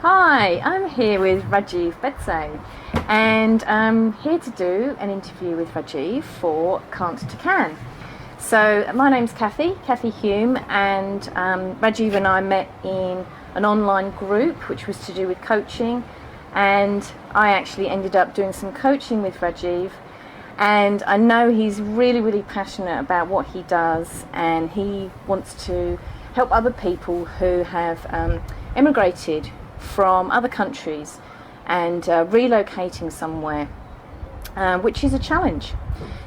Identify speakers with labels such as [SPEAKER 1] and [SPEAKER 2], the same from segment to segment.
[SPEAKER 1] Hi, I'm here with Rajiv Bedse, and I'm here to do an interview with Rajiv for Can't to Can. So my name's Kathy Hulme, and Rajiv and I met in an online group which was to do with coaching, and I actually ended up doing some coaching with Rajiv, and I know he's really passionate about what he does, and he wants to help other people who have emigrated from other countries and relocating somewhere, which is a challenge.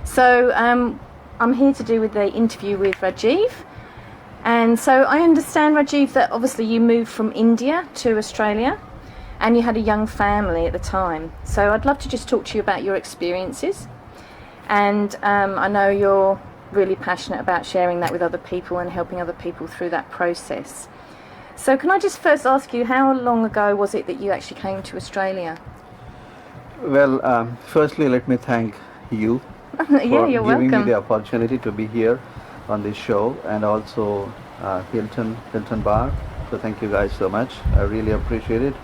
[SPEAKER 1] So I'm here to do with the interview with Rajiv. And so I understand, Rajiv, that obviously you moved from India to Australia and you had a young family at the time. So I'd love to just talk to you about your experiences. And I know you're really passionate about sharing that with other people and helping other people through that process. So can I just first ask you, how long ago was it that you actually came to Australia?
[SPEAKER 2] Well, firstly, let me thank you
[SPEAKER 1] Yeah,
[SPEAKER 2] for
[SPEAKER 1] you're
[SPEAKER 2] giving me
[SPEAKER 1] welcome.
[SPEAKER 2] the opportunity to be here on this show, and also Hilton Bar. So thank you guys so much. I really appreciate it.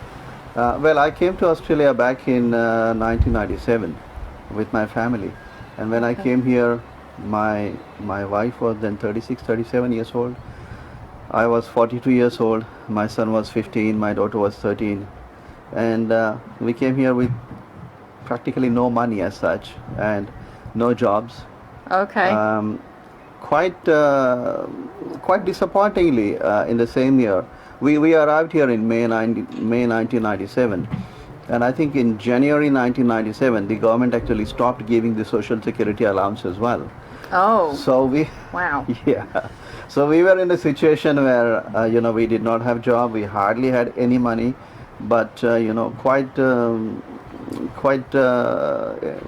[SPEAKER 2] Well, I came to Australia back in 1997 with my family, and when I
[SPEAKER 1] Okay.
[SPEAKER 2] came here, my wife was then 36, 37 years old. I was 42 years old. My son was 15. My daughter was 13, and we came here with practically no money as such and no jobs.
[SPEAKER 1] Okay.
[SPEAKER 2] Um, quite disappointingly, in the same year, we arrived here in May 1997, and I think in January 1997 the government actually stopped giving the social security allowance as well.
[SPEAKER 1] Oh,
[SPEAKER 2] So we
[SPEAKER 1] wow.
[SPEAKER 2] yeah, so we were in a situation where we did not have job, we hardly had any money, but quite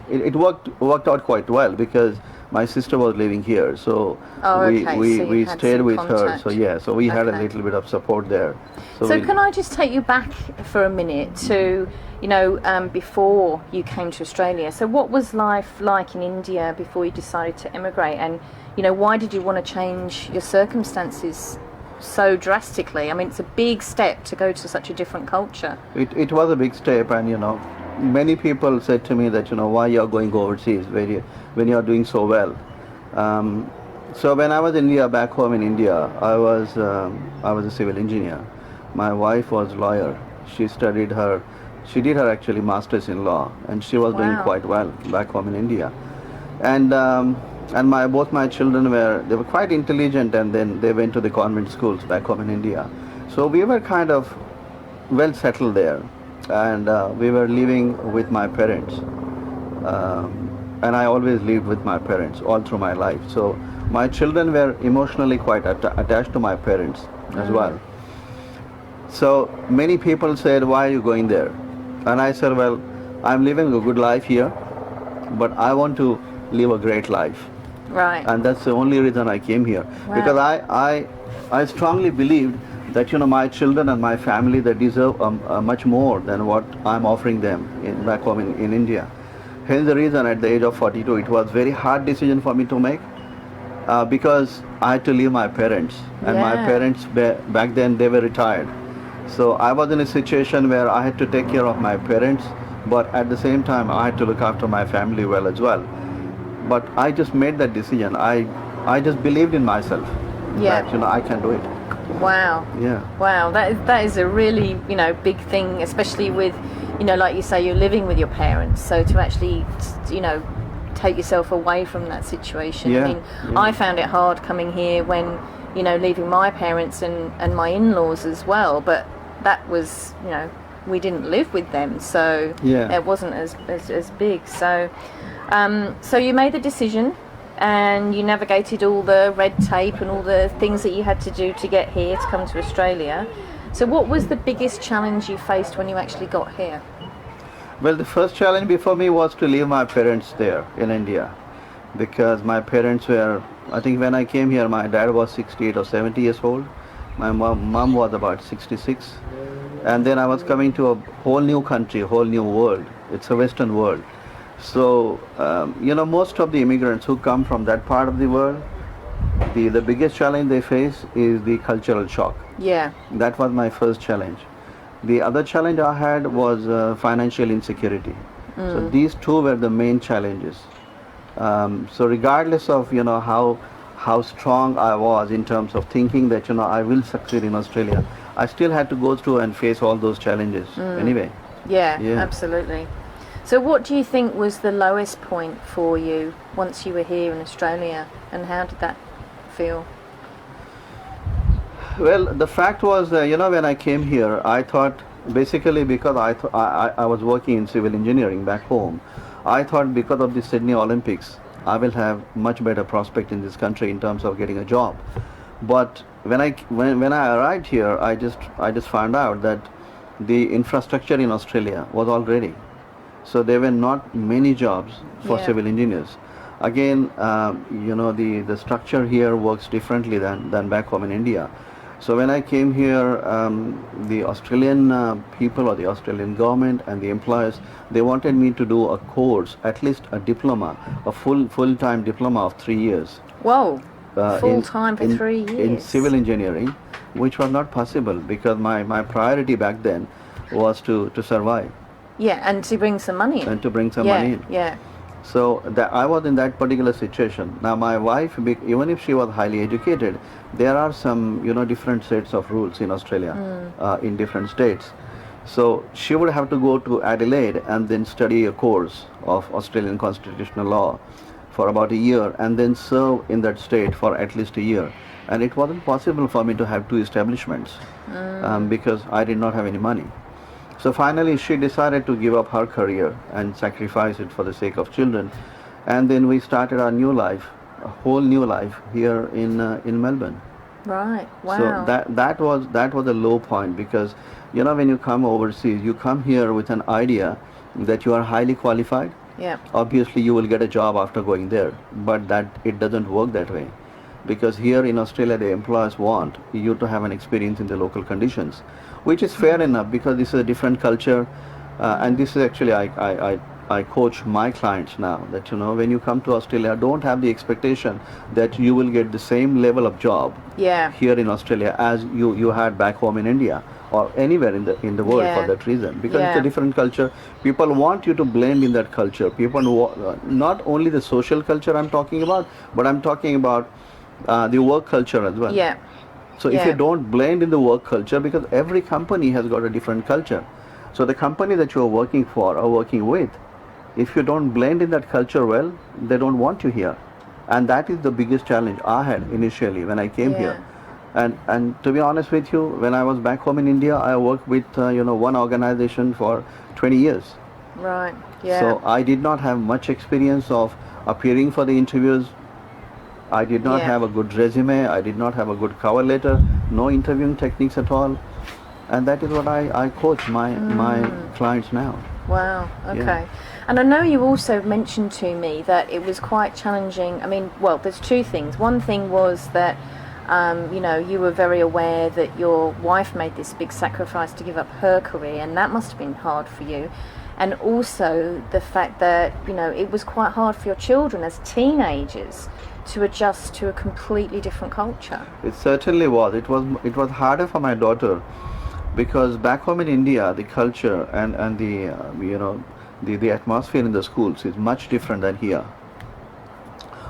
[SPEAKER 2] it worked out quite well because my sister was living here, so
[SPEAKER 1] Oh, okay. So you
[SPEAKER 2] we
[SPEAKER 1] had
[SPEAKER 2] stayed
[SPEAKER 1] some
[SPEAKER 2] with her. So
[SPEAKER 1] contact.
[SPEAKER 2] yeah, so we had a
[SPEAKER 1] Okay.
[SPEAKER 2] little bit of support there.
[SPEAKER 1] So can I just take you back for a minute to, before you came to Australia? So what was life like in India before you decided to emigrate? And, why did you want to change your circumstances so drastically? I mean, it's a big step to go to such a different culture.
[SPEAKER 2] it was a big step, and many people said to me that why you're going overseas when you're doing so well. So when I was in India, back home in India, I was a civil engineer. My wife was lawyer. She did her actually masters in law, and she was doing
[SPEAKER 1] Wow.
[SPEAKER 2] quite well back home in India. And both my children were quite intelligent, and then they went to the convent schools back home in India. So we were kind of well settled there, and we were living with my parents. And I always lived with my parents all through my life. So my children were emotionally quite attached to my parents as well. So many people said, why are you going there? And I said, well, I'm living a good life here, but I want to live a great life.
[SPEAKER 1] Right.
[SPEAKER 2] And that's the only reason I came here.
[SPEAKER 1] Wow.
[SPEAKER 2] Because I strongly believed that my children and my family, they deserve much more than what I'm offering them back home in India. Hence the reason at the age of 42 it was very hard decision for me to make, because I had to leave my parents, and my
[SPEAKER 1] Yeah.
[SPEAKER 2] parents back then they were retired. So I was in a situation where I had to take care of my parents, but at the same time I had to look after my family well as well. But I just made that decision. I just believed in myself.
[SPEAKER 1] Yeah.
[SPEAKER 2] That I can do it.
[SPEAKER 1] Wow.
[SPEAKER 2] Yeah.
[SPEAKER 1] Wow, that is a really, big thing, especially with, like you say, you're living with your parents. So to actually, take yourself away from that situation.
[SPEAKER 2] Yeah,
[SPEAKER 1] I mean,
[SPEAKER 2] yeah.
[SPEAKER 1] I found it hard coming here when, leaving my parents and my in-laws as well. But that was, we didn't live with them, so
[SPEAKER 2] Yeah.
[SPEAKER 1] it wasn't as big. So, so you made the decision, and you navigated all the red tape and all the things that you had to do to get here, to come to Australia. So what was the biggest challenge you faced when you actually got here?
[SPEAKER 2] Well, the first challenge before me was to leave my parents there in India, because my parents were, I think when I came here, my dad was 68 or 70 years old. My mom was about 66. And then I was coming to a whole new country, a whole new world. It's a Western world. So, most of the immigrants who come from that part of the world, the biggest challenge they face is the cultural shock.
[SPEAKER 1] Yeah.
[SPEAKER 2] That was my first challenge. The other challenge I had was financial insecurity. So these two were the main challenges. So regardless of how strong I was in terms of thinking that I will succeed in Australia, I still had to go through and face all those challenges anyway.
[SPEAKER 1] Yeah,
[SPEAKER 2] Yeah.
[SPEAKER 1] absolutely. So what do you think was the lowest point for you once you were here in Australia, and how did that feel?
[SPEAKER 2] Well, the fact was, when I came here, I thought basically because I was working in civil engineering back home, I thought because of the Sydney Olympics, I will have much better prospect in this country in terms of getting a job. But when I arrived here, I just found out that the infrastructure in Australia was all ready. So there were not many jobs for
[SPEAKER 1] Yeah.
[SPEAKER 2] civil engineers. Again, the structure here works differently than back home in India. So when I came here, the Australian people or the Australian government and the employers, they wanted me to do a course, at least a diploma, a full-time diploma of 3 years
[SPEAKER 1] Whoa, full
[SPEAKER 2] in
[SPEAKER 1] time for
[SPEAKER 2] in
[SPEAKER 1] 3 years.
[SPEAKER 2] in civil engineering, which was not possible because my priority back then was to survive
[SPEAKER 1] Yeah, and to bring some money in.
[SPEAKER 2] and to bring some
[SPEAKER 1] yeah,
[SPEAKER 2] money in.
[SPEAKER 1] Yeah.
[SPEAKER 2] So that I was in that particular situation. Now my wife, even if she was highly educated, there are some different sets of rules in Australia, in different states. So she would have to go to Adelaide and then study a course of Australian constitutional law for about a year and then serve in that state for at least a year. And it wasn't possible for me to have two establishments because I did not have any money. So finally, she decided to give up her career and sacrifice it for the sake of children. And then we started our new life, a whole new life here in Melbourne.
[SPEAKER 1] Right. Wow.
[SPEAKER 2] So that was a low point because when you come overseas, you come here with an idea that you are highly qualified.
[SPEAKER 1] Yeah.
[SPEAKER 2] Obviously, you will get a job after going there, but that it doesn't work that way because here in Australia the employers want you to have an experience in the local conditions, which is fair enough because this is a different culture, and this is actually I coach my clients now that when you come to Australia, don't have the expectation that you will get the same level of job
[SPEAKER 1] Yeah.
[SPEAKER 2] here in Australia as you had back home in India or anywhere in the world
[SPEAKER 1] Yeah.
[SPEAKER 2] for that reason because it's
[SPEAKER 1] Yeah.
[SPEAKER 2] a different culture. People want you to blend in that culture. Not only the social culture I'm talking about, but I'm talking about the work culture as well.
[SPEAKER 1] Yeah.
[SPEAKER 2] So if you don't blend in the work culture, because every company has got a different culture. So the company that you are working for or working with, if you don't blend in that culture well, they don't want you here. And that is the biggest challenge I had initially when I came here. And to be honest with you, when I was back home in India, I worked with one organization for 20 years.
[SPEAKER 1] Right. Yeah.
[SPEAKER 2] So I did not have much experience of appearing for the interviews. I did not have a good resume. I did not have a good cover letter. No interviewing techniques at all. And that is what I coach my clients now.
[SPEAKER 1] Wow, okay.
[SPEAKER 2] Yeah.
[SPEAKER 1] And I know you also mentioned to me that it was quite challenging. I mean, well, there's two things. One thing was that, you were very aware that your wife made this big sacrifice to give up her career, and that must have been hard for you. And also the fact that, it was quite hard for your children as teenagers to adjust to a completely different culture.
[SPEAKER 2] It certainly was. It was harder for my daughter because back home in India, the culture and the atmosphere in the schools is much different than here.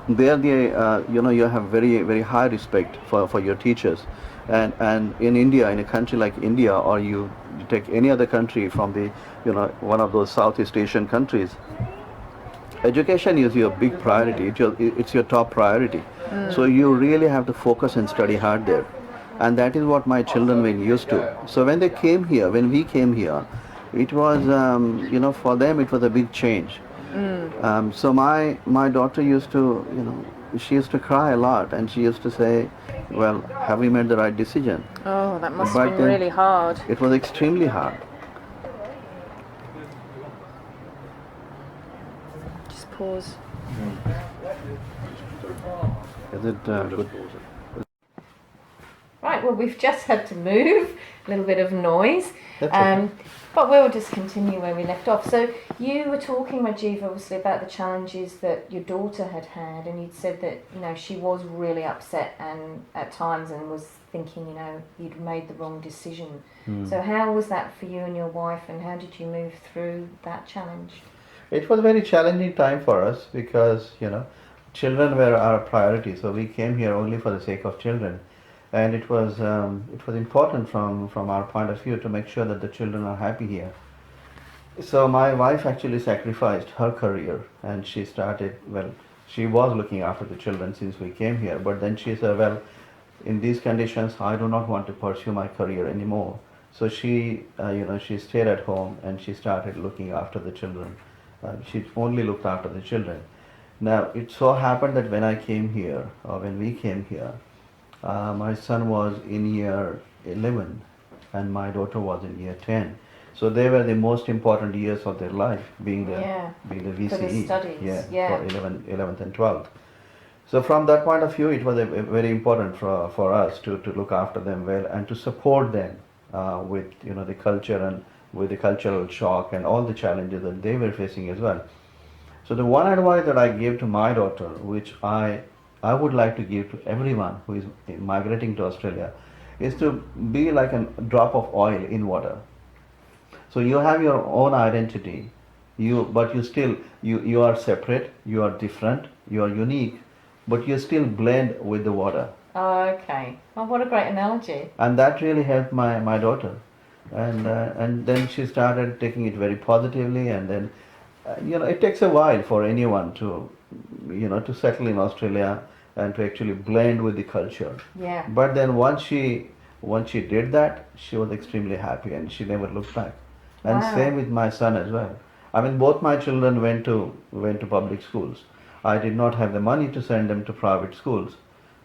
[SPEAKER 2] There, you have very very high respect for your teachers, and in India, in a country like India, or you take any other country from the one of those Southeast Asian countries, education is your big priority. It's your top priority. So you really have to focus and study hard there. And that is what my children were used to. So when we came here, it was, for them it was a big change. So my daughter used to, she used to cry a lot and she used to say, well, have we made the right decision?
[SPEAKER 1] Oh, that must
[SPEAKER 2] But
[SPEAKER 1] have been really hard.
[SPEAKER 2] It was extremely hard.
[SPEAKER 1] Just pause.
[SPEAKER 2] Is it good?
[SPEAKER 1] Right, well, we've just had to move, a little bit of noise, but we'll just continue where we left off. So you were talking, Rajiv, obviously about the challenges that your daughter had, and you'd said that, she was really upset and at times and was thinking, you know, you'd made the wrong decision. So how was that for you and your wife, and how did you move through that challenge?
[SPEAKER 2] It was a very challenging time for us because, you know, children were our priority. So we came here only for the sake of children, and it was important from our point of view to make sure that the children are happy here. So my wife actually sacrificed her career, and she started, well, she was looking after the children since we came here, but then she said, well, in these conditions, I do not want to pursue my career anymore. So she, she stayed at home and she started looking after the children. She only looked after the children. Now, it so happened that when I came here, or when we came here, my son was in year 11 and my daughter was in year 10. So they were the most important years of their life, being the VCE.
[SPEAKER 1] For the studies,
[SPEAKER 2] for 11th and 12th. So from that point of view, it was very important for us to look after them well and to support them with, you know, the culture and with the cultural shock and all the challenges that they were facing as well. So the one advice that I gave to my daughter, which I would like to give to everyone who is migrating to Australia, is to be like a drop of oil in water. So you have your own identity, but you are separate, you are different, you are unique, but you still blend with the water.
[SPEAKER 1] Oh, okay. Oh, what a great analogy.
[SPEAKER 2] And that really helped my daughter. And then she started taking it very positively, and then it takes a while for anyone to to settle in Australia and to actually blend with the culture.
[SPEAKER 1] Yeah.
[SPEAKER 2] But then once she did that, she was extremely happy and she never looked back. And
[SPEAKER 1] Wow.
[SPEAKER 2] same with my son as well. I mean, both my children went to public schools. I did not have the money to send them to private schools,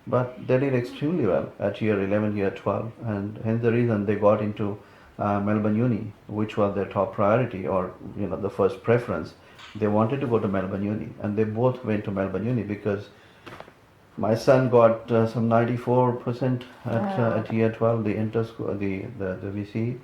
[SPEAKER 2] but they did extremely well at year 11, year 12, and hence the reason they got into Melbourne Uni, which was their top priority, or the first preference. They wanted to go to Melbourne Uni, and they both went to Melbourne Uni because my son got some 94% at year 12, the inter school, the VCE,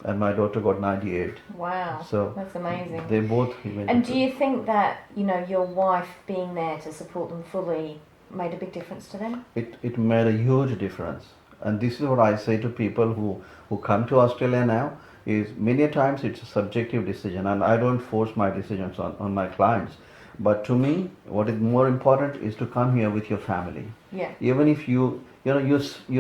[SPEAKER 2] and my daughter got 98.
[SPEAKER 1] Wow.
[SPEAKER 2] So
[SPEAKER 1] that's amazing.
[SPEAKER 2] they both went.
[SPEAKER 1] And do you think that your wife being there to support them fully made a big difference to them?
[SPEAKER 2] It made a huge difference, and this is what I say to people who come to Australia now. Is many times it's a subjective decision, and I don't force my decisions on my clients. But to me, what is more important is to come here with your family.
[SPEAKER 1] Yeah.
[SPEAKER 2] Even if you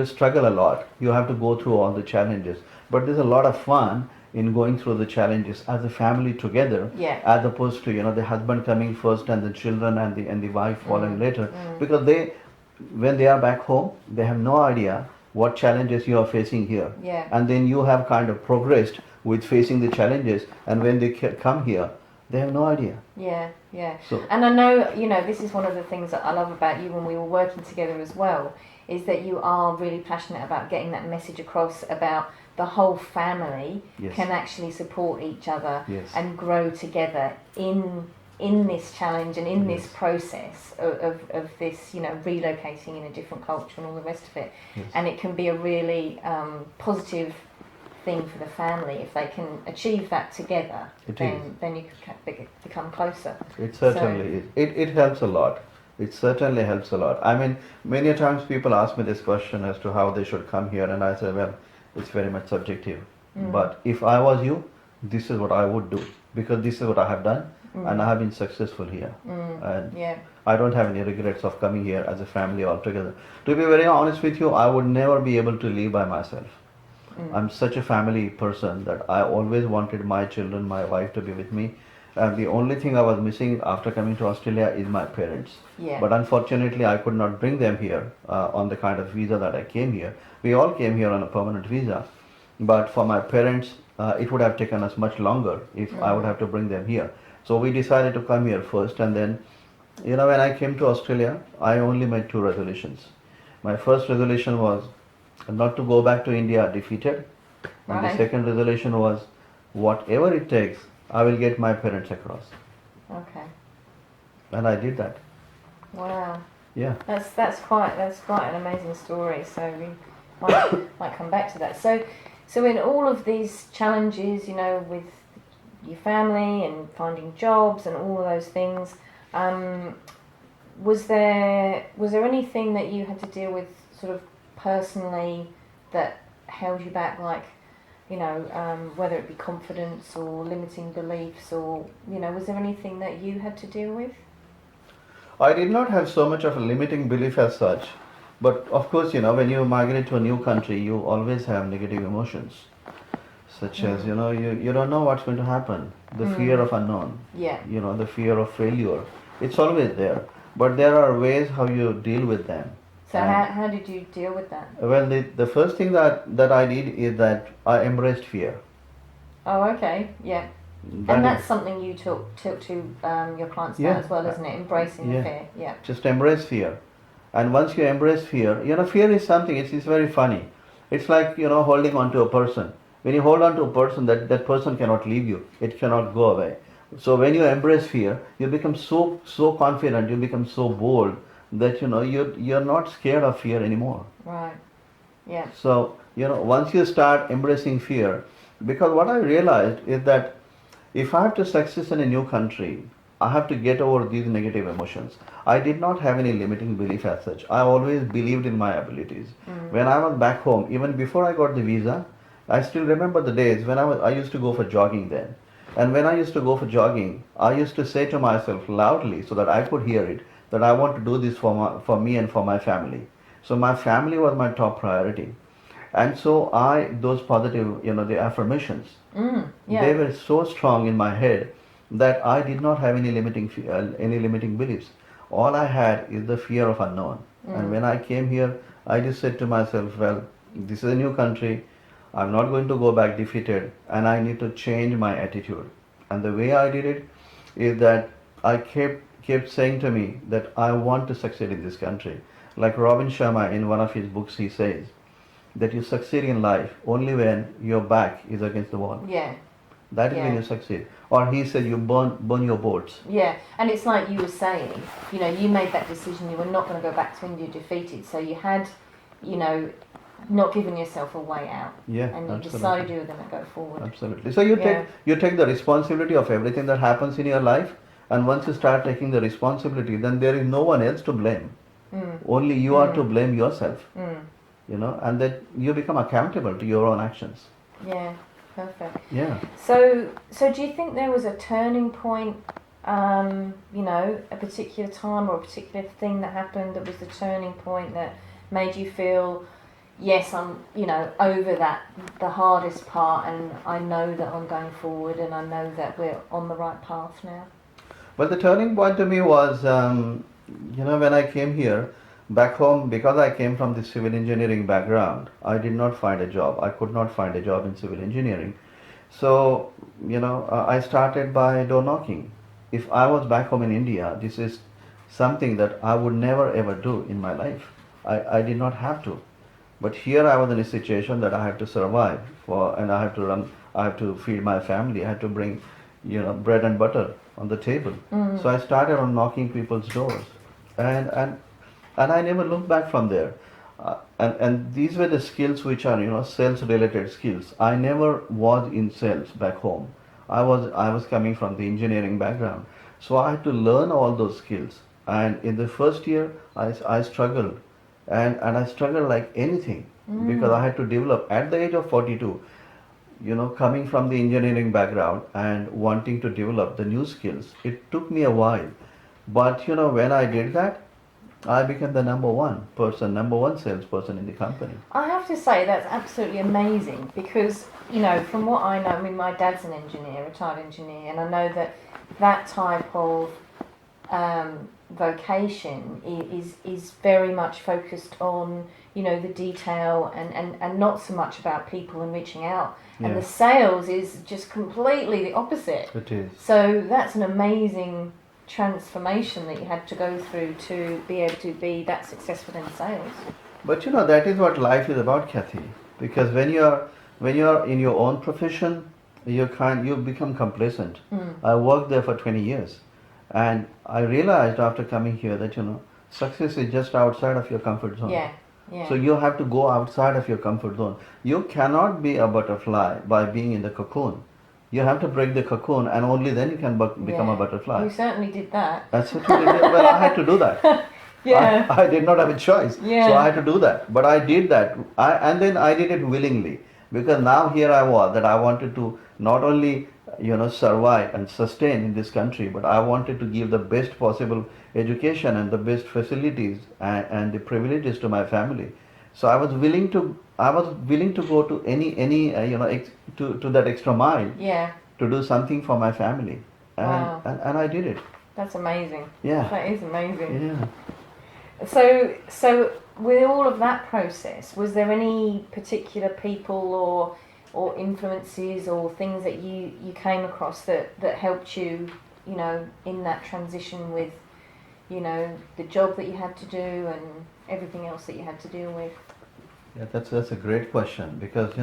[SPEAKER 2] struggle a lot, you have to go through all the challenges. But there's a lot of fun in going through the challenges as a family together, as opposed to the husband coming first and the children and the wife following later. Because when they are back home, they have no idea what challenges you are facing here.
[SPEAKER 1] Yeah.
[SPEAKER 2] And then you have kind of progressed with facing the challenges, and when they come here, they have no idea.
[SPEAKER 1] Yeah, yeah.
[SPEAKER 2] So,
[SPEAKER 1] and I know, this is one of the things that I love about you when we were working together as well, is that you are really passionate about getting that message across about the whole family can actually support each other and grow together in this challenge and in this process of this, relocating in a different culture and all the rest of it. And it can be a really positive thing for the family if they can achieve that together. Then you can become closer.
[SPEAKER 2] It certainly is. It helps a lot. It certainly helps a lot. I mean, many times people ask me this question as to how they should come here, and I say, well, it's very much subjective. But if I was you, this is what I would do, because this is what I have done, and I have been successful here. And I don't have any regrets of coming here as a family altogether. To be very honest with you, I would never be able to live by myself. I'm such a family person that I always wanted my children, my wife to be with me. And the only thing I was missing after coming to Australia is my parents. But unfortunately, I could not bring them here on the kind of visa that I came here. We all came here on a permanent visa. But for my parents, it would have taken us much longer if I would have to bring them here. So we decided to come here first, and then, when I came to Australia, I only made 2 resolutions. My first resolution was not to go back to India defeated. And the second resolution was, whatever it takes, I will get my parents across.
[SPEAKER 1] Okay.
[SPEAKER 2] And I did that.
[SPEAKER 1] Wow.
[SPEAKER 2] Yeah.
[SPEAKER 1] That's quite an amazing story. So we might come back to that. So in all of these challenges, with your family and finding jobs and all of those things, was there anything that you had to deal with sort of personally that held you back, like, you know, whether it be confidence or limiting beliefs, or, you know, was there anything that you had to deal with?
[SPEAKER 2] I did not have so much of a limiting belief as such, but of course, you know, when you migrate to a new country, you always have negative emotions, such as, you know, you don't know what's going to happen, the fear of unknown,
[SPEAKER 1] Yeah.
[SPEAKER 2] you know, the fear of failure. It's always there, but there are ways how you deal with them.
[SPEAKER 1] So how did you deal with that?
[SPEAKER 2] Well, the first thing that I did is that I embraced fear.
[SPEAKER 1] Oh, okay, yeah. And that's something you took to your clients now as well, isn't it? Embracing the fear, yeah.
[SPEAKER 2] Just embrace fear. And once you embrace fear, you know, fear is something, it's very funny. It's like, you know, holding on to a person. When you hold on to a person, that person cannot leave you. It cannot go away. So when you embrace fear, you become so confident, you become so bold that, you know, you're not scared of fear anymore.
[SPEAKER 1] Right, yeah.
[SPEAKER 2] So, you know, once you start embracing fear, because what I realized is that if I have to succeed in a new country, I have to get over these negative emotions. I did not have any limiting belief as such. I always believed in my abilities. When I was back home, even before I got the visa, I still remember the days when I used to go for jogging then. And when I used to go for jogging, I used to say to myself loudly so that I could hear it, that I want to do this for me and for my family. So my family was my top priority. And so those positive, you know, the affirmations, they were so strong in my head that I did not have any limiting beliefs. All I had is the fear of unknown. And when I came here, I just said to myself, well, this is a new country. I'm not going to go back defeated, and I need to change my attitude. And the way I did it is that I kept saying to me that I want to succeed in this country. Like Robin Sharma in one of his books, he says that you succeed in life only when your back is against the wall.
[SPEAKER 1] Yeah.
[SPEAKER 2] That is when you succeed. Or he said you burn your boats.
[SPEAKER 1] Yeah, and it's like you were saying, you know, you made that decision, you were not going to go back to India defeated, so you had, you know, not given yourself a way out.
[SPEAKER 2] Yeah,
[SPEAKER 1] and you
[SPEAKER 2] absolutely.
[SPEAKER 1] decided you were going to go forward.
[SPEAKER 2] Absolutely. So you take the responsibility of everything that happens in your life, and once you start taking the responsibility, then there is no one else to blame. Only you are to blame yourself. You know, and that you become accountable to your own actions.
[SPEAKER 1] Yeah, perfect.
[SPEAKER 2] Yeah.
[SPEAKER 1] So do you think there was a turning point, you know, a particular time or a particular thing that happened that was the turning point that made you feel, yes, I'm, you know, over the hardest part, and I know that I'm going forward, and I know that we're on the right path now?
[SPEAKER 2] Well, the turning point to me was, you know, when I came here, back home, because I came from the civil engineering background, I did not find a job. I could not find a job in civil engineering. So, you know, I started by door knocking. If I was back home in India, this is something that I would never ever do in my life. I did not have to. But here I was in a situation that I had to survive and I have to feed my family. I had to bring, you know, bread and butter on the table. So I started on knocking people's doors. And I never looked back from there. And these were the skills which are, you know, sales related skills. I never was in sales back home. I was coming from the engineering background. So I had to learn all those skills. And in the first year, I struggled. And I struggled like anything because I had to develop at the age of 42, you know, coming from the engineering background and wanting to develop the new skills. It took me a while. But, you know, when I did that, I became the number one salesperson in the company.
[SPEAKER 1] I have to say that's absolutely amazing because, you know, from what I know, I mean, my dad's an engineer, retired engineer, and I know that type of vocation is very much focused on, you know, the detail and not so much about people and reaching out. And the sales is just completely the opposite.
[SPEAKER 2] It is.
[SPEAKER 1] So that's an amazing transformation that you had to go through to be able to be that successful in sales.
[SPEAKER 2] But you know, that is what life is about, Kathy. Because when you are in your own profession, you become complacent. I worked there for 20 years, and I realized after coming here that, you know, success is just outside of your comfort zone.
[SPEAKER 1] Yeah.
[SPEAKER 2] So you have to go outside of your comfort zone. You cannot be a butterfly by being in the cocoon. You have to break the cocoon, and only then you can become a butterfly.
[SPEAKER 1] You certainly did that.
[SPEAKER 2] That's what you did. Well, I had to do that.
[SPEAKER 1] Yeah.
[SPEAKER 2] I did not have a choice.
[SPEAKER 1] Yeah.
[SPEAKER 2] So I had to do that. But I did that. And then I did it willingly. Because now here I was, that I wanted to not only, survive and sustain in this country, but I wanted to give the best possible education and the best facilities and the privileges to my family. So I was willing to go to any to that extra mile
[SPEAKER 1] Yeah.
[SPEAKER 2] to do something for my family, and
[SPEAKER 1] Wow.
[SPEAKER 2] and I did it.
[SPEAKER 1] That's amazing.
[SPEAKER 2] Yeah.
[SPEAKER 1] That is amazing.
[SPEAKER 2] Yeah.
[SPEAKER 1] So with all of that process, was there any particular people or influences or things that you came across that helped you, in that transition with, the job that you had to do and everything else that you had to deal with?
[SPEAKER 2] Yeah, that's a great question, because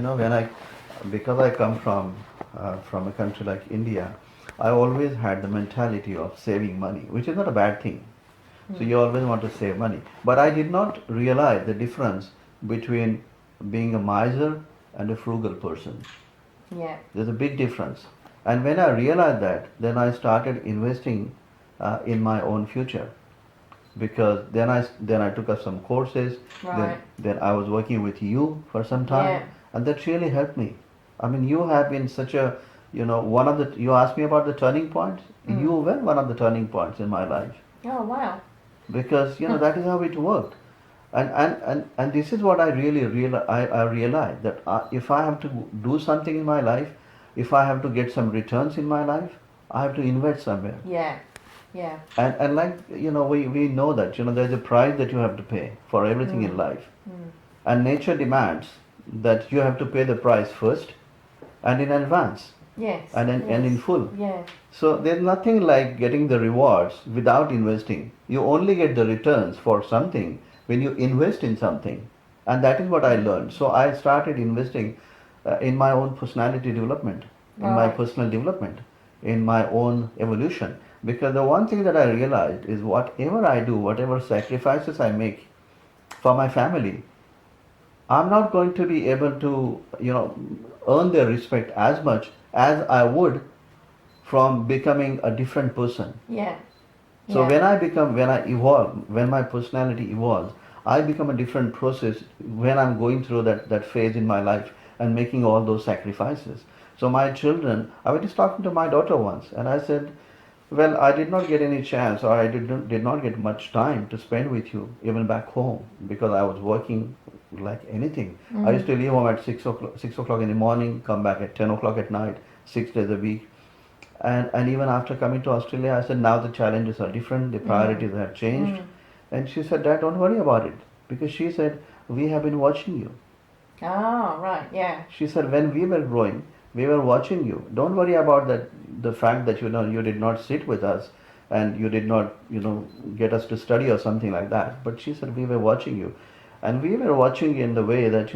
[SPEAKER 2] because I come from a country like India, I always had the mentality of saving money, which is not a bad thing. So you always want to save money. But I did not realize the difference between being a miser and a frugal person.
[SPEAKER 1] Yeah.
[SPEAKER 2] There's a big difference. And when I realized that, then I started investing in my own future. Because then I took up some courses.
[SPEAKER 1] Right.
[SPEAKER 2] Then I was working with you for some time,
[SPEAKER 1] Yeah.
[SPEAKER 2] and that really helped me. I mean, you have been such a, one of the. You asked me about the turning points. You were one of the turning points in my life.
[SPEAKER 1] Oh, wow.
[SPEAKER 2] Because that is how it worked, and this is what I really I realized, that if I have to do something in my life, if I have to get some returns in my life, I have to invest somewhere.
[SPEAKER 1] Yeah. Yeah.
[SPEAKER 2] And like we know that there's a price that you have to pay for everything in life, and nature demands that you have to pay the price first, and in advance,
[SPEAKER 1] Yes.
[SPEAKER 2] and in full.
[SPEAKER 1] Yeah.
[SPEAKER 2] So there's nothing like getting the rewards without investing. You only get the returns for something when you invest in something. And that is what I learned. So I started investing in my own personality development, in my
[SPEAKER 1] Right.
[SPEAKER 2] personal development, in my own evolution. Because the one thing that I realized is, whatever I do, whatever sacrifices I make for my family, I'm not going to be able to, earn their respect as much as I would from becoming a different person.
[SPEAKER 1] Yeah.
[SPEAKER 2] So
[SPEAKER 1] Yeah.
[SPEAKER 2] when I evolve, when my personality evolves, I become a different process when I'm going through that phase in my life and making all those sacrifices. So my children, I was just talking to my daughter once, and I said, well, I did not get any chance, or I did not get much time to spend with you, even back home, because I was working like anything. I used to leave home at 6 o'clock in the morning, come back at 10 o'clock at night, 6 days a week. And even after coming to Australia, I said, now the challenges are different, the priorities have changed. And she said, Dad, don't worry about it. Because she said, we have been watching you.
[SPEAKER 1] Oh, right. Yeah.
[SPEAKER 2] She said, when we were growing, we were watching you. Don't worry about that, the fact that you did not sit with us and you did not get us to study or something like that. But she said, we were watching you. And we were watching in the way that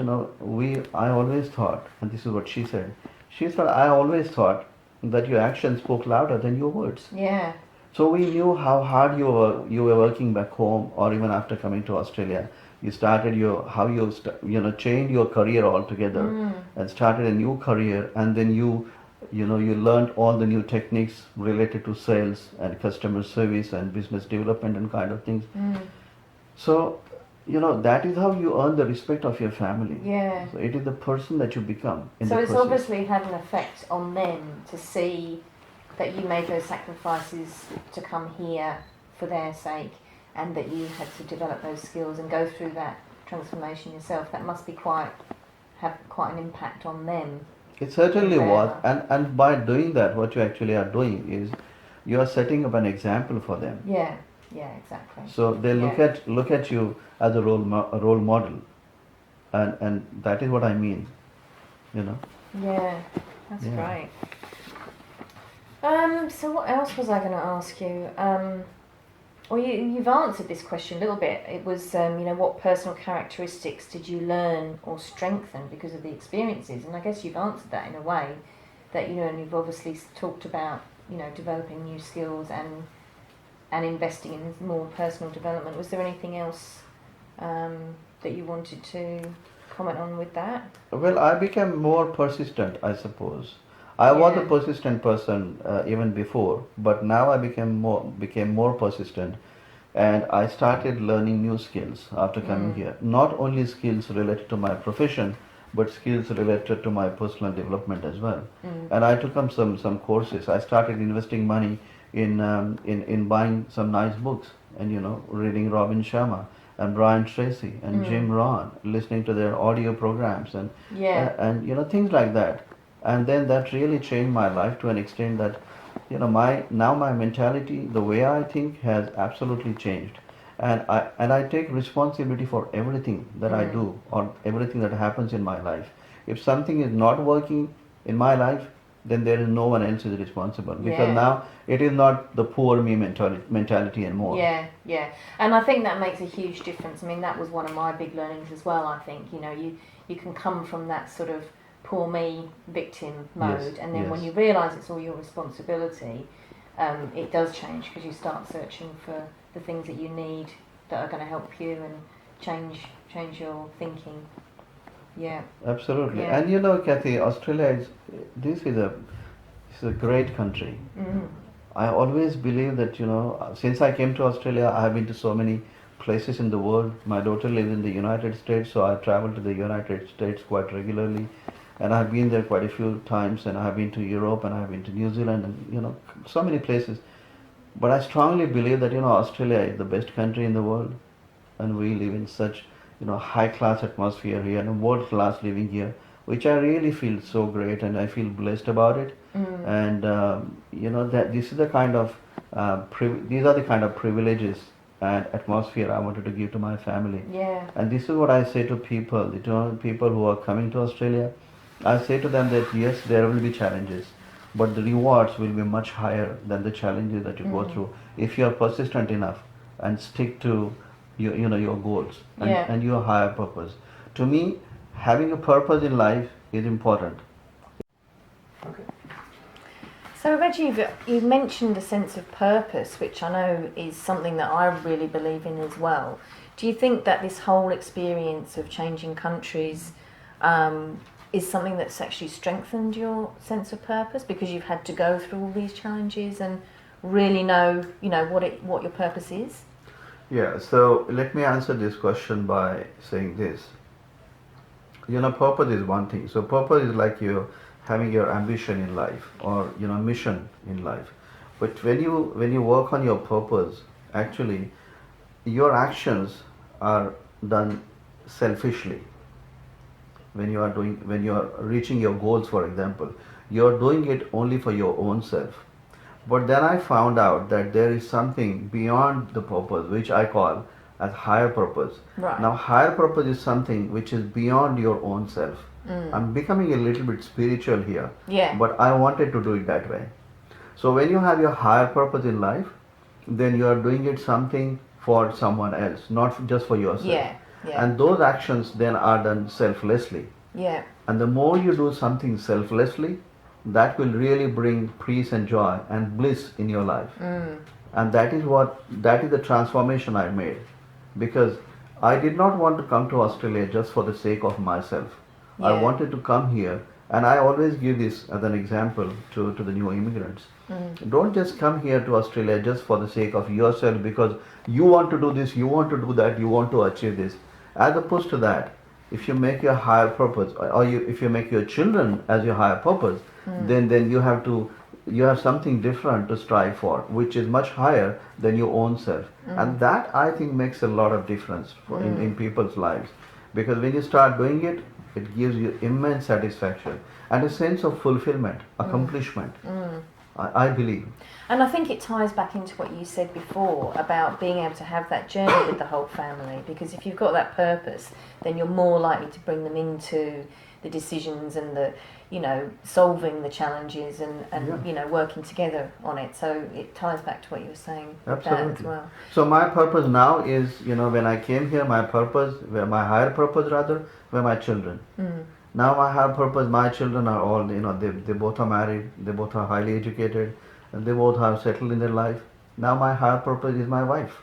[SPEAKER 2] I always thought, and this is what she said. She said, I always thought that your actions spoke louder than your words.
[SPEAKER 1] Yeah.
[SPEAKER 2] So we knew how hard you were working back home, or even after coming to Australia. You started changed your career altogether and started a new career, and then you learned all the new techniques related to sales and customer service and business development and kind of things. So that is how you earn the respect of your family.
[SPEAKER 1] Yeah.
[SPEAKER 2] So it is the person that you become in
[SPEAKER 1] So
[SPEAKER 2] the
[SPEAKER 1] it's
[SPEAKER 2] process.
[SPEAKER 1] obviously had an effect on them to see that you made those sacrifices to come here for their sake, and that you had to develop those skills and go through that transformation yourself. That must be have quite an impact on them.
[SPEAKER 2] It certainly
[SPEAKER 1] Yeah.
[SPEAKER 2] was, and by doing that, what you actually are doing is you are setting up an example for them.
[SPEAKER 1] Yeah. Yeah. Exactly.
[SPEAKER 2] So they look at you as a role model, and that is what I mean.
[SPEAKER 1] Yeah. That's
[SPEAKER 2] Yeah.
[SPEAKER 1] great. So what else was I going to ask you? Well, you've answered this question a little bit. It was, what personal characteristics did you learn or strengthen because of the experiences? And I guess you've answered that in a way that, and you've obviously talked about, developing new skills and investing in more personal development. Was there anything else that you wanted to comment on with that?
[SPEAKER 2] Well, I became more persistent, I suppose. I was a
[SPEAKER 1] Yeah.
[SPEAKER 2] persistent person even before, but now I became more persistent, and I started learning new skills after coming here. Not only skills related to my profession, but skills related to my personal development as well. And I took up some courses. I started investing money in buying some nice books, and reading Robin Sharma and Brian Tracy and Jim Rohn, listening to their audio programs, and
[SPEAKER 1] Yeah.
[SPEAKER 2] and things like that. And then that really changed my life to an extent that my mentality, the way I think, has absolutely changed. And I take responsibility for everything that I do, or everything that happens in my life. If something is not working in my life, then there is no one else is responsible, because
[SPEAKER 1] Yeah.
[SPEAKER 2] now it is not the poor me mentality anymore.
[SPEAKER 1] Yeah, yeah, and I think that makes a huge difference. I mean, that was one of my big learnings as well. I think you can come from that sort of poor me victim mode,
[SPEAKER 2] Yes,
[SPEAKER 1] and then when
[SPEAKER 2] yes.
[SPEAKER 1] you realise it's all your responsibility, it does change, because you start searching for the things that you need that are going to help you and change your thinking. Yeah.
[SPEAKER 2] Absolutely.
[SPEAKER 1] Yeah.
[SPEAKER 2] And Kathy, Australia is a great country.
[SPEAKER 1] Mm.
[SPEAKER 2] I always believe that, since I came to Australia, I have been to so many places in the world. My daughter lives in the United States, so I travel to the United States quite regularly. And I've been there quite a few times, and I've been to Europe, and I've been to New Zealand, and, so many places. But I strongly believe that, Australia is the best country in the world, and we live in such, high class atmosphere here and world class living here, which I really feel so great, and I feel blessed about it. And that this is the kind of these are the kind of privileges and atmosphere I wanted to give to my family.
[SPEAKER 1] Yeah.
[SPEAKER 2] And this is what I say to people, people who are coming to Australia. I say to them that yes, there will be challenges, but the rewards will be much higher than the challenges that you go through if you are persistent enough and stick to your goals and,
[SPEAKER 1] Yeah.
[SPEAKER 2] and your higher purpose. To me, having a purpose in life is important.
[SPEAKER 1] So, Rajiv, you mentioned a sense of purpose, which I know is something that I really believe in as well. Do you think that this whole experience of changing countries is something that's actually strengthened your sense of purpose, because you've had to go through all these challenges and really know, what your purpose is?
[SPEAKER 2] Yeah, so let me answer this question by saying this. Purpose is one thing. So purpose is like you having your ambition in life, or mission in life. But when you work on your purpose, actually your actions are done selfishly. When you are reaching your goals, for example, you are doing it only for your own self. But then I found out that there is something beyond the purpose, which I call as higher purpose.
[SPEAKER 1] Right.
[SPEAKER 2] Now, higher purpose is something which is beyond your own self. I'm becoming a little bit spiritual here,
[SPEAKER 1] Yeah.
[SPEAKER 2] but I wanted to do it that way. So when you have your higher purpose in life, then you are doing it something for someone else, not just for yourself.
[SPEAKER 1] Yeah. Yeah.
[SPEAKER 2] And those actions then are done selflessly.
[SPEAKER 1] Yeah.
[SPEAKER 2] And the more you do something selflessly, that will really bring peace and joy and bliss in your life. And that is the transformation I made, because I did not want to come to Australia just for the sake of myself. I
[SPEAKER 1] Yeah.
[SPEAKER 2] wanted to come here, and I always give this as an example to the new immigrants. Don't just come here to Australia just for the sake of yourself, because you want to do this, you want to do that, you want to achieve this. As opposed to that, if you make your higher purpose, or if you make your children as your higher purpose, then you have something different to strive for, which is much higher than your own self. And that, I think, makes a lot of difference in people's lives, because when you start doing it, it gives you immense satisfaction and a sense of fulfillment, accomplishment. I believe.
[SPEAKER 1] And I think it ties back into what you said before about being able to have that journey with the whole family, because if you've got that purpose, then you're more likely to bring them into the decisions and the, solving the challenges and
[SPEAKER 2] Yeah.
[SPEAKER 1] working together on it. So it ties back to what you were saying with that as
[SPEAKER 2] Absolutely.
[SPEAKER 1] well.
[SPEAKER 2] So my purpose now is, when I came here, my higher purpose rather, were my children. Now my higher purpose, my children are all, they both are married, they both are highly educated, and they both have settled in their life. Now my higher purpose is my wife.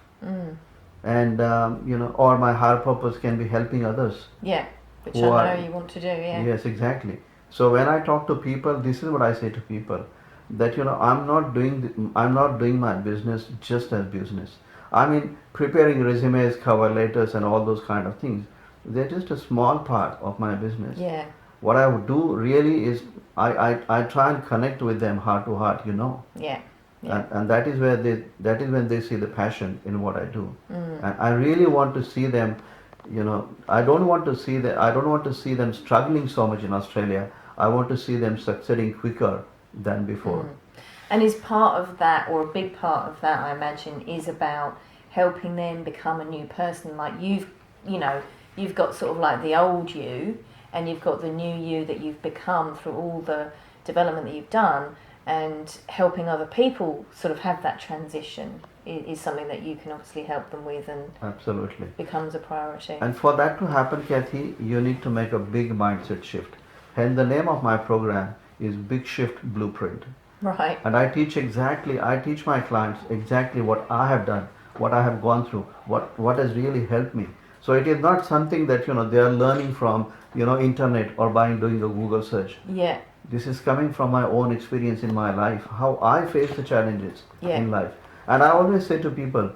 [SPEAKER 2] And, or my higher purpose can be helping others.
[SPEAKER 1] Yeah, which
[SPEAKER 2] Who
[SPEAKER 1] I
[SPEAKER 2] are-
[SPEAKER 1] know you want to do, yeah.
[SPEAKER 2] Yes, exactly. So when I talk to people, this is what I say to people, that I'm not doing my business just as business. I mean, preparing resumes, cover letters, and all those kind of things, they're just a small part of my business.
[SPEAKER 1] Yeah.
[SPEAKER 2] What I would do really is I try and connect with them heart to heart, you know.
[SPEAKER 1] Yeah. Yeah.
[SPEAKER 2] And that is where that is when they see the passion in what I do. And I really want to see them, you know, I don't want to see them struggling so much in Australia. I want to see them succeeding quicker than before.
[SPEAKER 1] And is part of that, or a big part of that, I imagine, is about helping them become a new person. Like you've got sort of like the old you, and you've got the new you that you've become through all the development that you've done, and helping other people sort of have that transition is something that you can obviously help them with, and
[SPEAKER 2] absolutely
[SPEAKER 1] becomes a priority.
[SPEAKER 2] And for that to happen, Kathy, you need to make a big mindset shift. Hence the name of my program is Big Shift Blueprint.
[SPEAKER 1] Right.
[SPEAKER 2] And I teach my clients exactly what I have done, what I have gone through, what has really helped me. So it is not something that, you know, they are learning from, you know, internet or by doing a Google search.
[SPEAKER 1] Yeah.
[SPEAKER 2] This is coming from my own experience in my life, how I face the challenges in life. And I always say to people,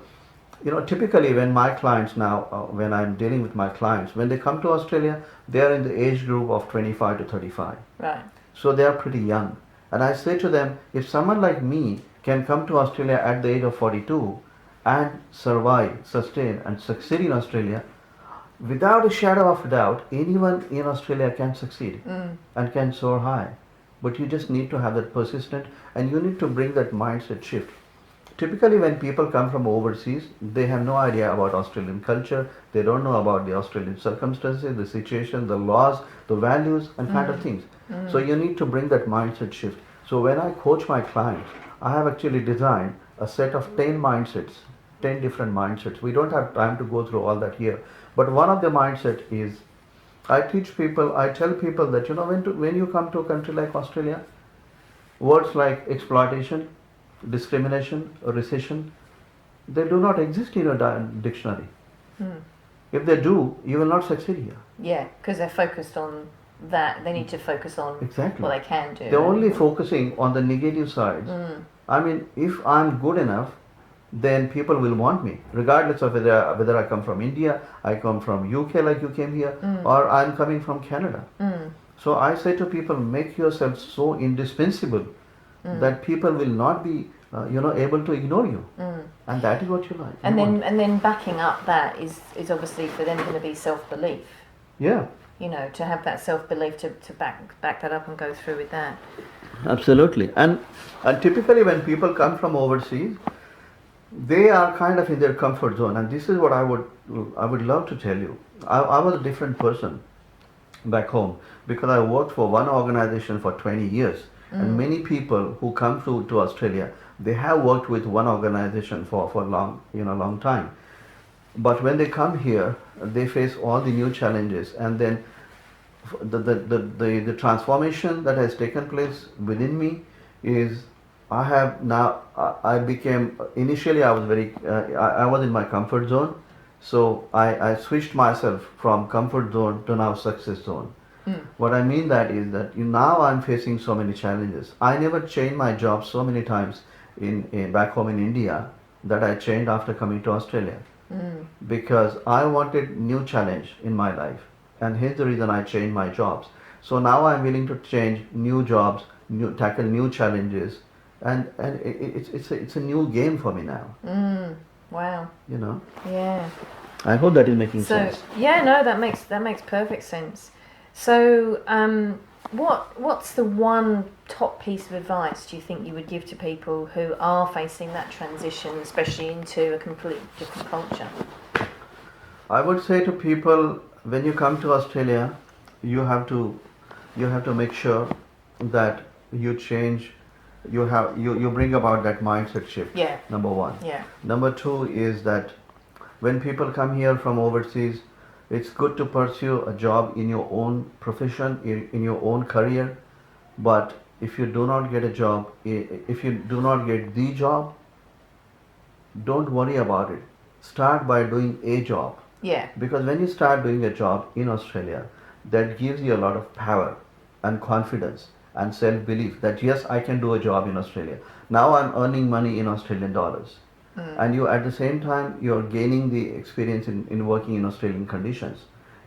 [SPEAKER 2] you know, typically when my clients now, when I'm dealing with my clients, when they come to Australia, they are in the age group of 25 to 35.
[SPEAKER 1] Right.
[SPEAKER 2] So they are pretty young. And I say to them, if someone like me can come to Australia at the age of 42 and survive, sustain, and succeed in Australia, without a shadow of doubt, anyone in Australia can succeed and can soar high. But you just need to have that persistent, and you need to bring that mindset shift. Typically, when people come from overseas, they have no idea about Australian culture. They don't know about the Australian circumstances, the situation, the laws, the values, and kind of things. So you need to bring that mindset shift. So when I coach my clients, I have actually designed a set of 10 mindsets, 10 different mindsets. We don't have time to go through all that here. But one of the mindset is, I tell people that, you know, when you come to a country like Australia, words like exploitation, discrimination, recession, they do not exist in a dictionary. If they do, you will not succeed here.
[SPEAKER 1] Yeah, because they're focused on that. They need to focus on what they can do.
[SPEAKER 2] They're only focusing on the negative sides. I mean, if I'm good enough, then people will want me, regardless of whether I come from India, I come from UK like you came here, or I'm coming from Canada. So I say to people, make yourself so indispensable that people will not be, able to ignore you, and that is what you like.
[SPEAKER 1] And then backing up that is obviously for them going to be self-belief.
[SPEAKER 2] Yeah.
[SPEAKER 1] You know, to have that self-belief to back that up and go through with that.
[SPEAKER 2] Absolutely. And typically when people come from overseas, they are kind of in their comfort zone, and this is what I would love to tell you. I was a different person back home because I worked for one organization for 20 years, and many people who come to Australia, they have worked with one organization for long time. But when they come here, they face all the new challenges, and then the transformation that has taken place within me is I became, initially I was I was in my comfort zone, so I switched myself from comfort zone to now success zone. What I mean that is that now I'm facing so many challenges. I never changed my job so many times in back home in India that I changed after coming to Australia, because I wanted new challenge in my life, and here's the reason I changed my jobs. So now I'm willing to change new jobs, tackle new challenges. And it's a new game for me now.
[SPEAKER 1] Wow.
[SPEAKER 2] You know.
[SPEAKER 1] Yeah.
[SPEAKER 2] I hope that is making sense.
[SPEAKER 1] Yeah, no, that makes perfect sense. So, what's the one top piece of advice do you think you would give to people who are facing that transition, especially into a completely different culture?
[SPEAKER 2] I would say to people, when you come to Australia, you have to make sure that you change. You bring about that mindset shift.
[SPEAKER 1] Yeah.
[SPEAKER 2] Number one.
[SPEAKER 1] Yeah.
[SPEAKER 2] Number two is that when people come here from overseas, it's good to pursue a job in your own profession, in your own career. But if you do not get a job, if you do not get the job, don't worry about it. Start by doing a job.
[SPEAKER 1] Yeah.
[SPEAKER 2] Because when you start doing a job in Australia, that gives you a lot of power and confidence and self-belief that yes, I can do a job in Australia. Now I'm earning money in Australian dollars. and you at the same time you're gaining the experience in working in Australian conditions.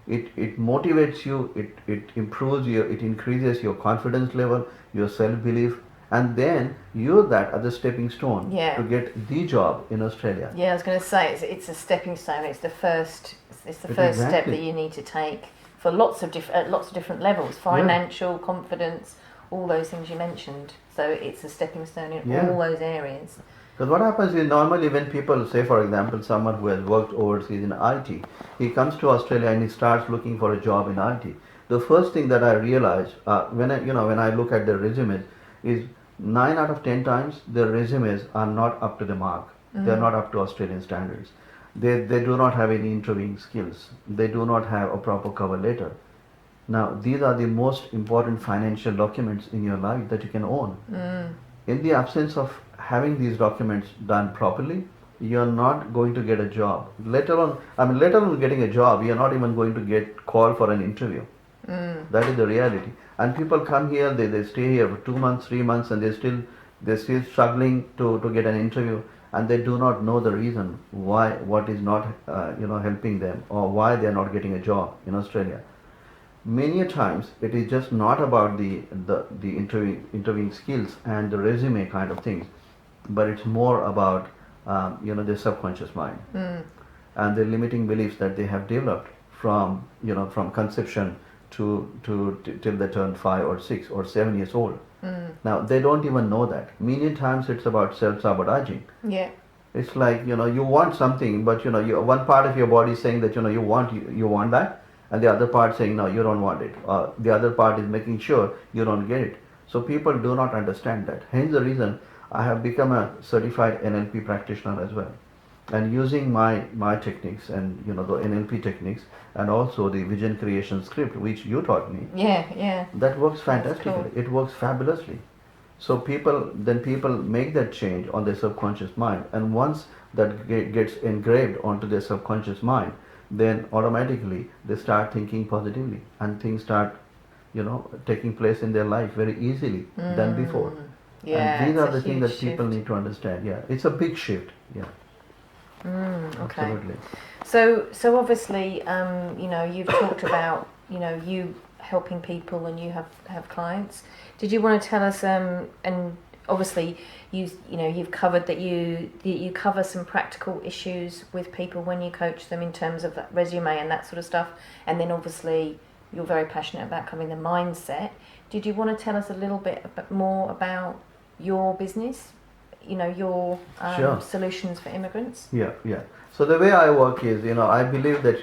[SPEAKER 2] It motivates you, it improves your, it increases your confidence level, your self-belief, and then use that as a stepping stone
[SPEAKER 1] Yeah.
[SPEAKER 2] to get the job in Australia.
[SPEAKER 1] Yeah, I was going to say it's a stepping stone. It's the first step
[SPEAKER 2] Exactly.
[SPEAKER 1] that you need to take for lots of different levels, financial, confidence, all those things you mentioned. So it's a stepping stone in
[SPEAKER 2] Yeah.
[SPEAKER 1] all those areas.
[SPEAKER 2] Because what happens is normally when people say, for example, someone who has worked overseas in IT, he comes to Australia and he starts looking for a job in IT. The first thing that I realize when I look at their resumes is 9 out of 10 times their resumes are not up to the mark. They are not up to Australian standards. They do not have any interviewing skills. They do not have a proper cover letter. Now these are the most important financial documents in your life that you can own. In the absence of having these documents done properly, you're not going to get a job. Let alone getting a job, you're not even going to get called for an interview. That is the reality. And people come here, they stay here for 2 months, 3 months, and they're still struggling to get an interview, and they do not know the reason why, what is not helping them, or why they are not getting a job in Australia. Many a times it is just not about the interviewing skills and the resume kind of things, but it's more about their subconscious mind and the limiting beliefs that they have developed from conception till they turn 5 or 6 or 7 years old. Now they don't even know that. Many times it's about self-sabotaging.
[SPEAKER 1] Yeah.
[SPEAKER 2] It's like you want something, but one part of your body is saying that you want that, and the other part saying no, you don't want it. The other part is making sure you don't get it. So people do not understand that. Hence the reason I have become a certified NLP practitioner as well, and using my techniques and the NLP techniques and also the vision creation script which you taught me.
[SPEAKER 1] Yeah.
[SPEAKER 2] That works fantastically.
[SPEAKER 1] Cool.
[SPEAKER 2] It works fabulously. So people make that change on their subconscious mind, and once that gets engraved onto their subconscious mind, then automatically they start thinking positively, and things start taking place in their life very easily than before.
[SPEAKER 1] Yeah,
[SPEAKER 2] And these
[SPEAKER 1] it's
[SPEAKER 2] are
[SPEAKER 1] a
[SPEAKER 2] the things that
[SPEAKER 1] huge
[SPEAKER 2] people
[SPEAKER 1] shift.
[SPEAKER 2] need to understand. Yeah, it's a big shift. Yeah,
[SPEAKER 1] Okay.
[SPEAKER 2] absolutely.
[SPEAKER 1] So obviously, you've talked about, you helping people and you have clients. Did you want to tell us, and obviously you've covered that you cover some practical issues with people when you coach them in terms of that resume and that sort of stuff, and then obviously you're very passionate about covering the mindset. Did you want to tell us a little bit more about your business? Your
[SPEAKER 2] Sure.
[SPEAKER 1] solutions for immigrants.
[SPEAKER 2] Yeah. So the way I work is, I believe that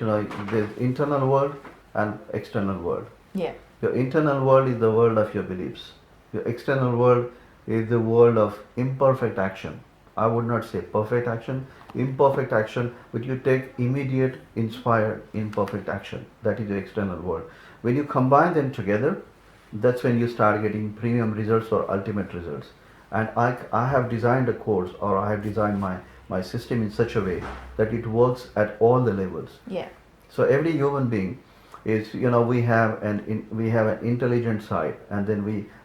[SPEAKER 2] there's internal world and external world.
[SPEAKER 1] Yeah.
[SPEAKER 2] Your internal world is the world of your beliefs. Your external world is the world of imperfect action. I would not say perfect action, imperfect action, but you take immediate, inspired, imperfect action. That is your external world. When you combine them together, that's when you start getting premium results or ultimate results. And I have designed a course, or I have designed my system in such a way that it works at all the levels.
[SPEAKER 1] Yeah.
[SPEAKER 2] So every human being is, we have an intelligent side, and then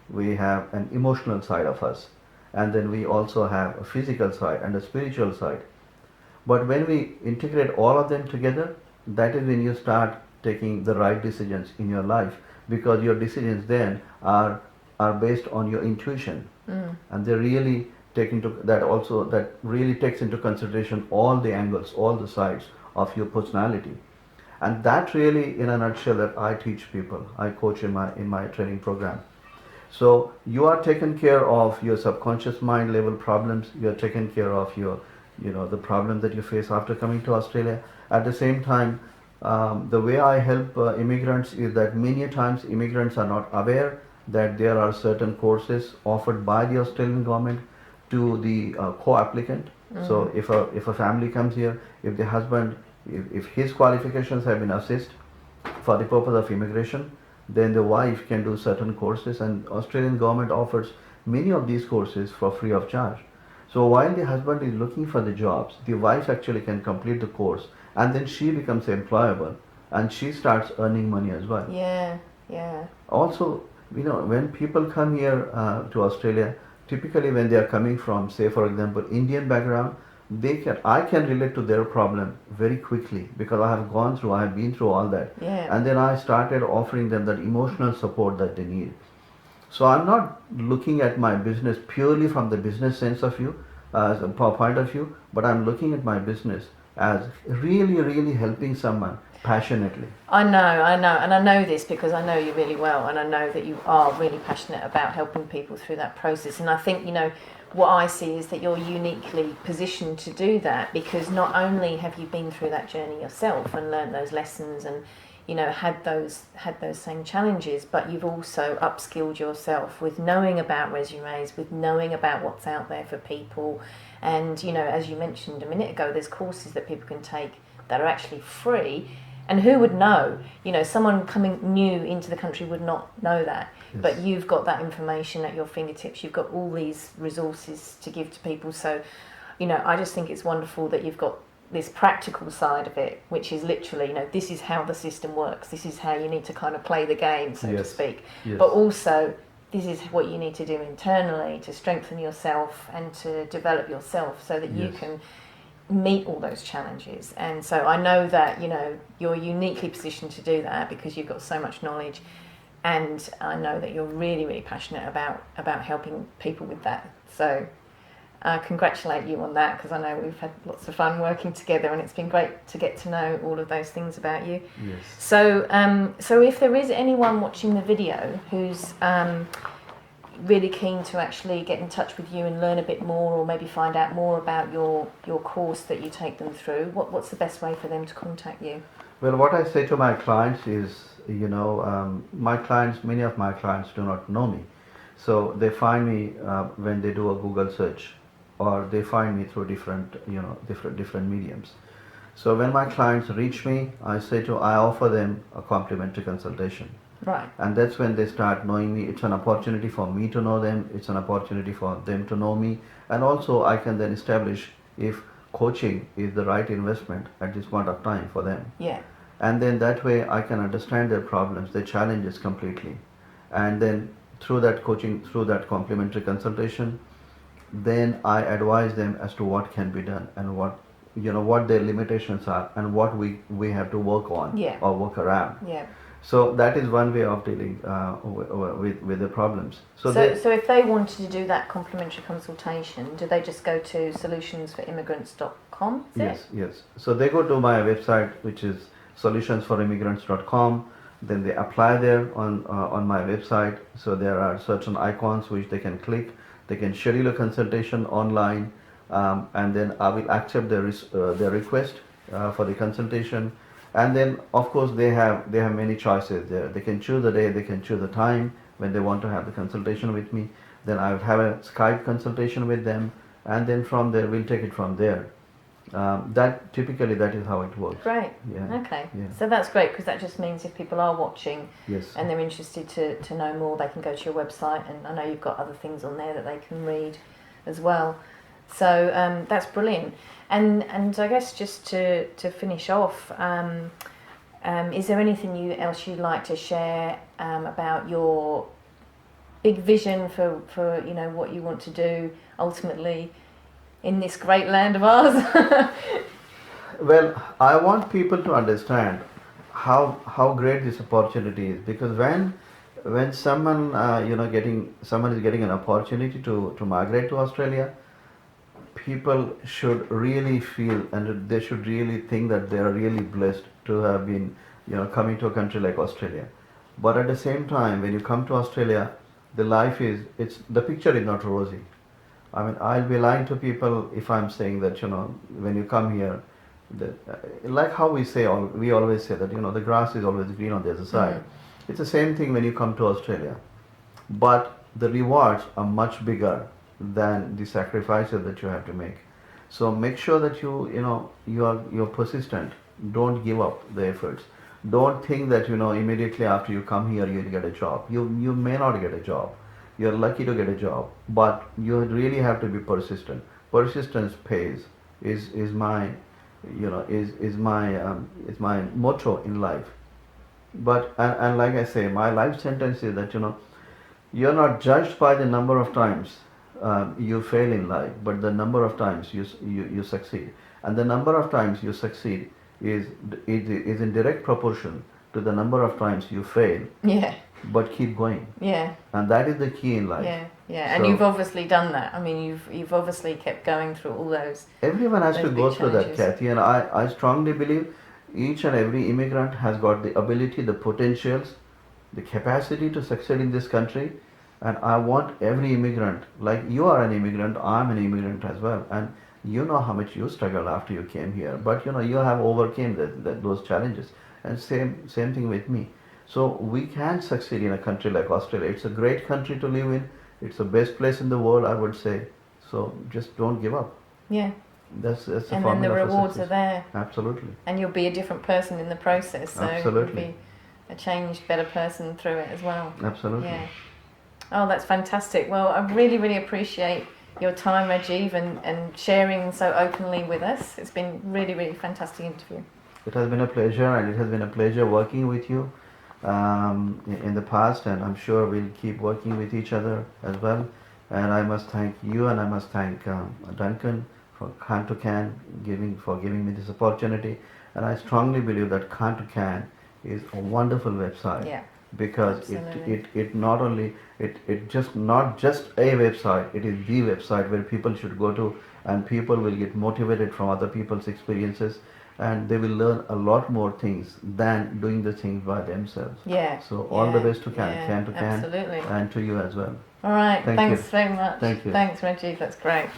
[SPEAKER 2] we have an emotional side of us, and then we also have a physical side and a spiritual side. But when we integrate all of them together, that is when you start taking the right decisions in your life, because your decisions then are based on your intuition, and they really that really takes into consideration all the angles, all the sides of your personality. And that really, in a nutshell, that I teach people, I coach in my training program. So you are taking care of your subconscious mind level problems. You are taking care of your, the problems that you face after coming to Australia. At the same time, the way I help immigrants is that many times immigrants are not aware that there are certain courses offered by the Australian government to the co-applicant. So if a family comes here, if the husband, if his qualifications have been assessed for the purpose of immigration, then the wife can do certain courses, and Australian government offers many of these courses for free of charge. So while the husband is looking for the jobs, the wife actually can complete the course, and then she becomes employable, and she starts earning money as well.
[SPEAKER 1] Yeah.
[SPEAKER 2] Also, when people come here to Australia, typically when they are coming from, say for example, Indian background, I can relate to their problem very quickly because I have been through all that.
[SPEAKER 1] Yeah.
[SPEAKER 2] And then I started offering them that emotional support that they need. So I'm not looking at my business purely from the business sense of view, as a point of view, but I'm looking at my business as really, really helping someone passionately.
[SPEAKER 1] I know, and I know this because I know you really well, and I know that you are really passionate about helping people through that process. And I think, what I see is that you're uniquely positioned to do that because not only have you been through that journey yourself and learned those lessons and, had those same challenges, but you've also upskilled yourself with knowing about resumes, with knowing about what's out there for people. And, as you mentioned a minute ago, there's courses that people can take that are actually free. And who would know? Someone coming new into the country would not know that. Yes. But you've got that information at your fingertips. You've got all these resources to give to people. So, I just think it's wonderful that you've got this practical side of it, which is literally, this is how the system works. This is how you need to kind of play the game, so to speak. Yes. But also, this is what you need to do internally to strengthen yourself and to develop yourself so that you can meet all those challenges. And so I know that you're uniquely positioned to do that because you've got so much knowledge, and I know that you're really, really passionate about helping people with that. So I congratulate you on that because I know we've had lots of fun working together, and it's been great to get to know all of those things about you.
[SPEAKER 2] Yes.
[SPEAKER 1] So if there is anyone watching the video who's really keen to actually get in touch with you and learn a bit more, or maybe find out more about your course that you take them through, what's the best way for them to contact you?
[SPEAKER 2] Well, what I say to my clients is, many of my clients do not know me. So they find me when they do a Google search, or they find me through different mediums. So when my clients reach me, I offer them a complimentary consultation.
[SPEAKER 1] Right.
[SPEAKER 2] And that's when they start knowing me. It's an opportunity for me to know them. It's an opportunity for them to know me. And also I can then establish if coaching is the right investment at this point of time for them.
[SPEAKER 1] Yeah.
[SPEAKER 2] And then that way I can understand their problems, their challenges completely. And then through that coaching, through that complimentary consultation, then I advise them as to what can be done and what their limitations are and what we have to work on or work around.
[SPEAKER 1] Yeah.
[SPEAKER 2] So that is one way of dealing with the problems.
[SPEAKER 1] So if they wanted to do that complimentary consultation, do they just go to solutionsforimmigrants.com?
[SPEAKER 2] Yes. So they go to my website, which is solutionsforimmigrants.com. Then they apply there on my website. So there are certain icons which they can click. They can schedule a consultation online, and then I will accept their request for the consultation. And then of course they have many choices there. They can choose the day, they can choose the time when they want to have the consultation with me. Then I will have a Skype consultation with them, and then from there we'll take it from there. That is how it works.
[SPEAKER 1] Great.
[SPEAKER 2] Yeah.
[SPEAKER 1] Okay.
[SPEAKER 2] Yeah.
[SPEAKER 1] So that's great because that just means if people are watching
[SPEAKER 2] Yes.
[SPEAKER 1] and they're interested to know more, they can go to your website, and I know you've got other things on there that they can read as well. So that's brilliant. And I guess just to finish off, is there anything else you'd like to share about your big vision for what you want to do ultimately in this great land of ours?
[SPEAKER 2] Well, I want people to understand how great this opportunity is, because when someone is getting an opportunity to migrate to Australia, people should really feel and they should really think that they are really blessed to have been coming to a country like Australia. But at the same time, when you come to Australia, the picture is not rosy. I mean, I'll be lying to people if I'm saying that when you come here, like how we always say that the grass is always green on the other side. Mm-hmm. It's the same thing when you come to Australia, but the rewards are much bigger than the sacrifices that you have to make. So make sure that you're persistent. Don't give up the efforts. Don't think that immediately after you come here you'll get a job. You may not get a job. You're lucky to get a job, but you really have to be persistent. Persistence pays is my motto in life. But and like I say, my life sentence is that you're not judged by the number of times you fail in life, but the number of times you succeed, and the number of times you succeed is in direct proportion to the number of times you fail.
[SPEAKER 1] Yeah.
[SPEAKER 2] But keep going.
[SPEAKER 1] Yeah.
[SPEAKER 2] And that is the key in life.
[SPEAKER 1] Yeah. Yeah. And
[SPEAKER 2] So
[SPEAKER 1] you've obviously done that. I mean, you've obviously kept going through all those.
[SPEAKER 2] everyone has
[SPEAKER 1] those
[SPEAKER 2] to
[SPEAKER 1] big
[SPEAKER 2] go through that,
[SPEAKER 1] challenges.
[SPEAKER 2] Kathy, and I strongly believe each and every immigrant has got the ability, the potentials, the capacity to succeed in this country. And I want every immigrant, like you are an immigrant, I'm an immigrant as well, and you know how much you struggled after you came here, but you know you have overcame those challenges, and same thing with me. So we can succeed in a country like Australia. It's a great country to live in. It's the best place in the world, I would say. So just don't give up.
[SPEAKER 1] Yeah.
[SPEAKER 2] That's the
[SPEAKER 1] And then the
[SPEAKER 2] formula for
[SPEAKER 1] rewards are
[SPEAKER 2] success.
[SPEAKER 1] there.
[SPEAKER 2] Absolutely.
[SPEAKER 1] And you'll be a different person in the process. So
[SPEAKER 2] Absolutely.
[SPEAKER 1] you'll be a changed, better person through it as well.
[SPEAKER 2] Absolutely.
[SPEAKER 1] Yeah. Oh, that's fantastic. Well, I really, really appreciate your time, Rajiv, and sharing so openly with us. It's been really, really fantastic interview.
[SPEAKER 2] It has been a pleasure, and it has been a pleasure working with you in the past, and I'm sure we'll keep working with each other as well. And I must thank you, and I must thank Duncan for Can to Can giving me this opportunity. And I strongly believe that Can to Can is a wonderful website.
[SPEAKER 1] Yeah.
[SPEAKER 2] Because
[SPEAKER 1] Absolutely.
[SPEAKER 2] it not only it just not just a website, it is the website where people should go to, and people will get motivated from other people's experiences, and they will learn a lot more things than doing the things by themselves.
[SPEAKER 1] Yeah.
[SPEAKER 2] So all the
[SPEAKER 1] yeah,
[SPEAKER 2] best to Can to Can,
[SPEAKER 1] Absolutely.
[SPEAKER 2] and to you as well.
[SPEAKER 1] All right.
[SPEAKER 2] Thank
[SPEAKER 1] Thanks
[SPEAKER 2] you.
[SPEAKER 1] very much.
[SPEAKER 2] Thank you.
[SPEAKER 1] Thanks, Rajiv. That's great.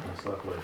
[SPEAKER 3] That's lovely.